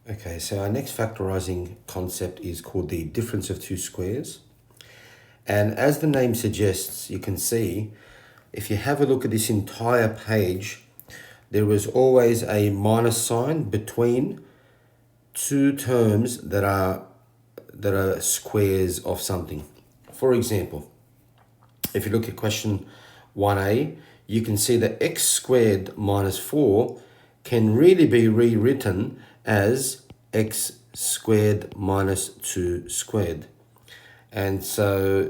Okay, so our next factorizing concept is called the difference of two squares. And as the name suggests, you can see, if you have a look at this entire page, there is always a minus sign between two terms that are squares of something. For example, if you look at question 1a, you can see that x squared minus 4 can really be rewritten as x squared minus 2 squared. And so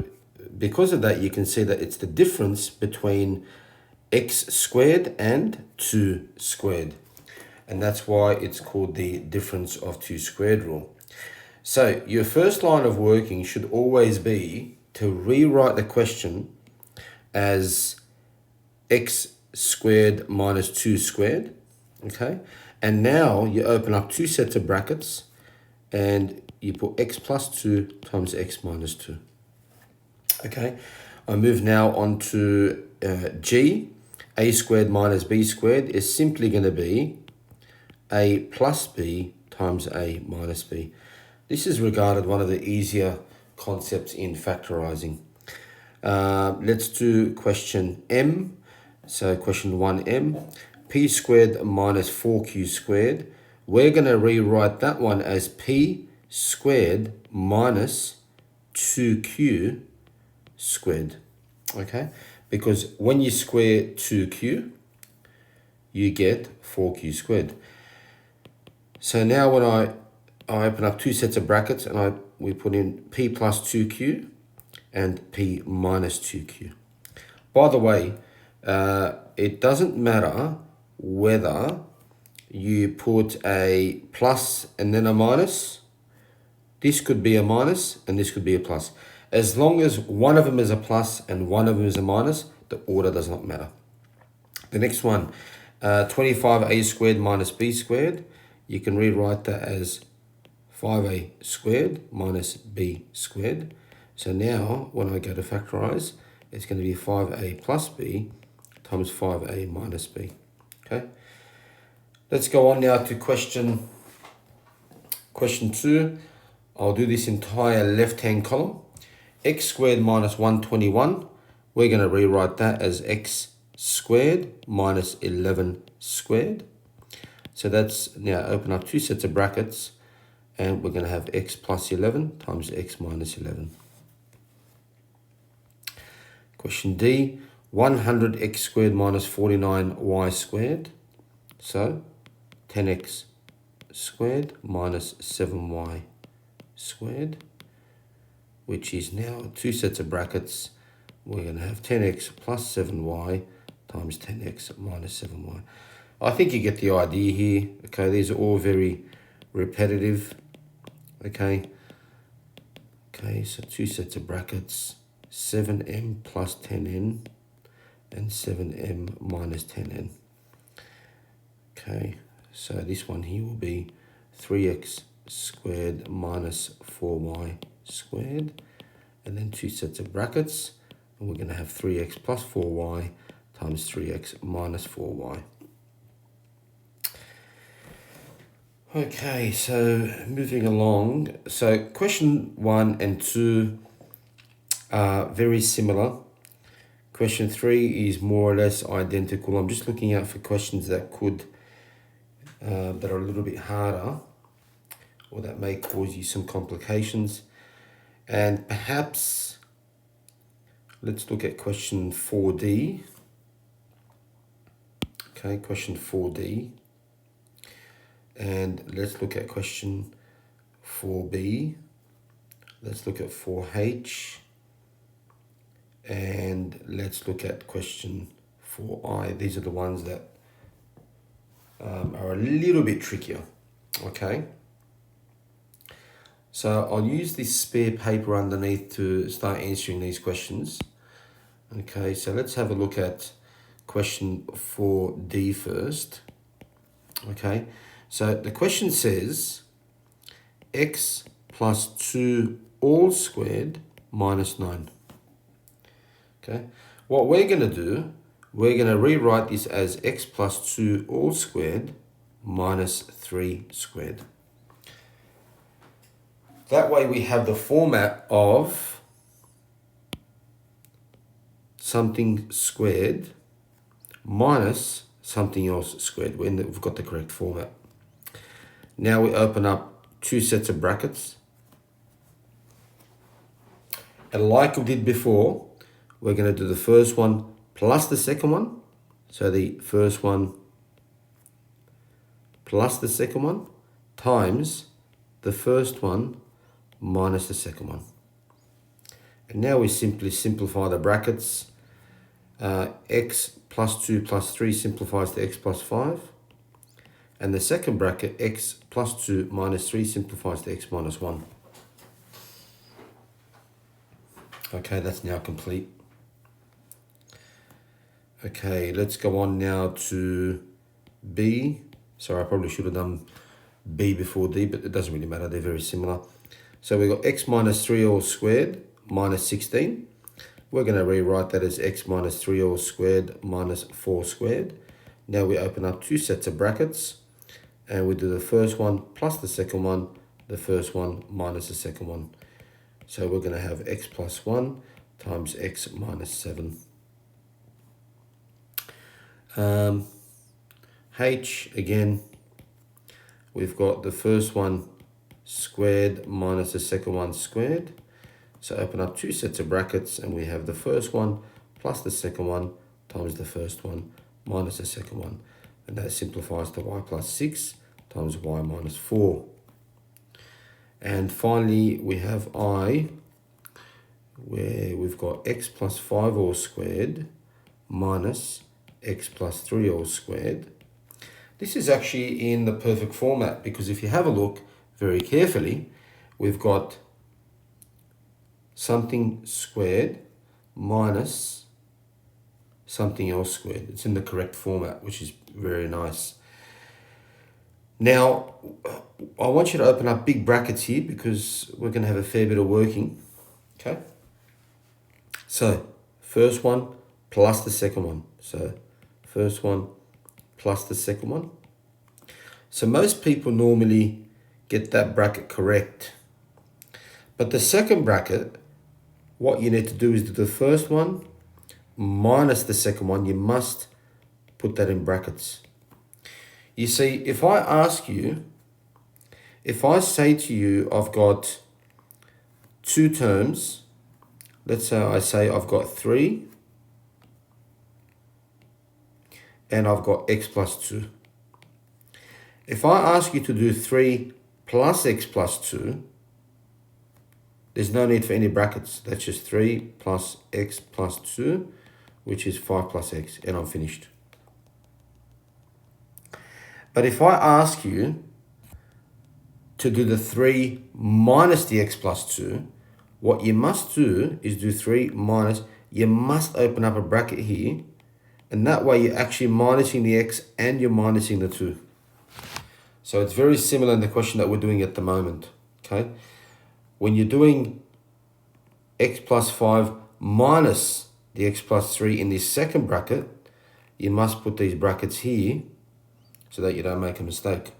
because of that, you can see that it's the difference between x squared and 2 squared. And that's why it's called the difference of two squared rule. So your first line of working should always be to rewrite the question as x squared minus 2 squared, okay? And now you open up two sets of brackets and you put x plus 2 times x minus 2, okay? I move now on to G. A squared minus b squared is simply going to be a plus b times a minus b. This is regarded one of the easier concepts in factorizing. Let's do question M. So question 1M, p squared minus 4q squared. We're going to rewrite that one as p squared minus 2q squared, okay? Because when you square 2q, you get 4q squared. So now when I open up two sets of brackets and we put in p plus 2q and p minus 2q. By the way, it doesn't matter whether you put a plus and then a minus. This could be a minus and this could be a plus. As long as one of them is a plus and one of them is a minus, the order does not matter. The next one, 25a squared minus b squared. You can rewrite that as 5a squared minus b squared. So now when I go to factorize, it's going to be 5a plus b times 5a minus b. Okay. Let's go on now to question 2. I'll do this entire left-hand column. X squared minus 121. We're going to rewrite that as x squared minus 11 squared. So that's now open up two sets of brackets and we're going to have x plus 11 times x minus 11. Question D, 100x squared minus 49y squared. So 10x squared minus 7y squared, which is now two sets of brackets. We're going to have 10x plus 7y times 10x minus 7y. I think you get the idea here. Okay, these are all very repetitive. Okay, so two sets of brackets, 7m plus 10n and 7m minus 10n. Okay, so this one here will be 3x squared minus 4y squared, and then two sets of brackets, and we're going to have 3x plus 4y times 3x minus 4y. Okay, so moving along. So question 1 and 2 are very similar. Question 3 is more or less identical. I'm just looking out for questions that that are a little bit harder or that may cause you some complications. And perhaps let's look at question 4D. Okay, question 4D. And let's look at question 4B. Let's look at 4H. And let's look at question 4I. These are the ones that are a little bit trickier. Okay. So I'll use this spare paper underneath to start answering these questions. Okay, so let's have a look at question 4D first. Okay. So the question says x plus 2 all squared minus 9. Okay, what we're going to do, we're going to rewrite this as x plus 2 all squared minus 3 squared. That way we have the format of something squared minus something else squared. We've got the correct format. Now we open up two sets of brackets. And like we did before, we're going to do the first one plus the second one. So the first one plus the second one times the first one minus the second one. And now we simply simplify the brackets. X plus 2 plus 3 simplifies to x plus 5. And the second bracket, x plus 2 minus 3 simplifies to x minus 1. Okay, that's now complete. Okay, let's go on now to B. Sorry, I probably should have done B before D, but it doesn't really matter. They're very similar. So we've got x minus 3 all squared minus 16. We're going to rewrite that as x minus 3 all squared minus 4 squared. Now we open up two sets of brackets. And we do the first one plus the second one, the first one minus the second one. So we're going to have x plus 1 times x minus 7. H, again, we've got the first one squared minus the second one squared. So open up two sets of brackets and we have the first one plus the second one times the first one minus the second one. And that simplifies to y plus 6 times y minus 4. And finally, we have I, where we've got x plus 5 all squared minus x plus 3 all squared. This is actually in the perfect format because if you have a look very carefully, we've got something squared minus something else squared. It's in the correct format, which is very nice. Now, I want you to open up big brackets here because we're going to have a fair bit of working. Okay. So, first one plus the second one. So, first one plus the second one. So, most people normally get that bracket correct. But the second bracket, what you need to do is do the first one minus the second one. You must put that in brackets. You see, if I ask you, if I say to you, I've got two terms, let's say I say I've got 3 and I've got x plus 2. If I ask you to do 3 plus x plus 2, there's no need for any brackets. That's just 3 plus x plus 2, which is 5 plus x, and I'm finished. But if I ask you to do the 3 minus the x plus 2, what you must do is do 3 minus, you must open up a bracket here, and that way you're actually minusing the x and you're minusing the 2. So it's very similar in the question that we're doing at the moment, okay? When you're doing x plus 5 minus the x plus 3 in this second bracket, you must put these brackets here so that you don't make a mistake.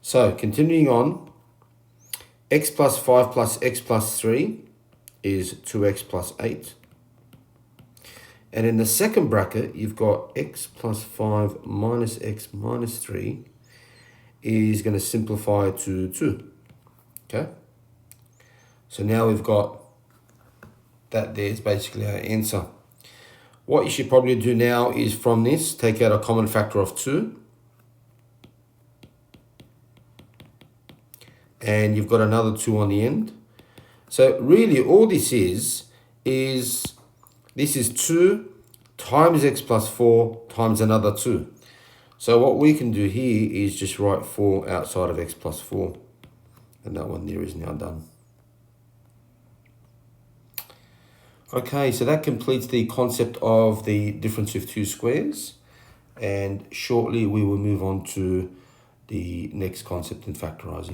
So continuing on, x plus 5 plus x plus 3 is 2x plus 8. And in the second bracket, you've got x plus 5 minus x minus 3 is going to simplify to 2. Okay? So now we've got that there's basically our answer. What you should probably do now is from this, take out a common factor of 2. And you've got another 2 on the end. So really all this is this is 2 times x plus 4 times another 2. So what we can do here is just write 4 outside of x plus 4. And that one there is now done. Okay, so that completes the concept of the difference of two squares. And shortly we will move on to the next concept in factorising.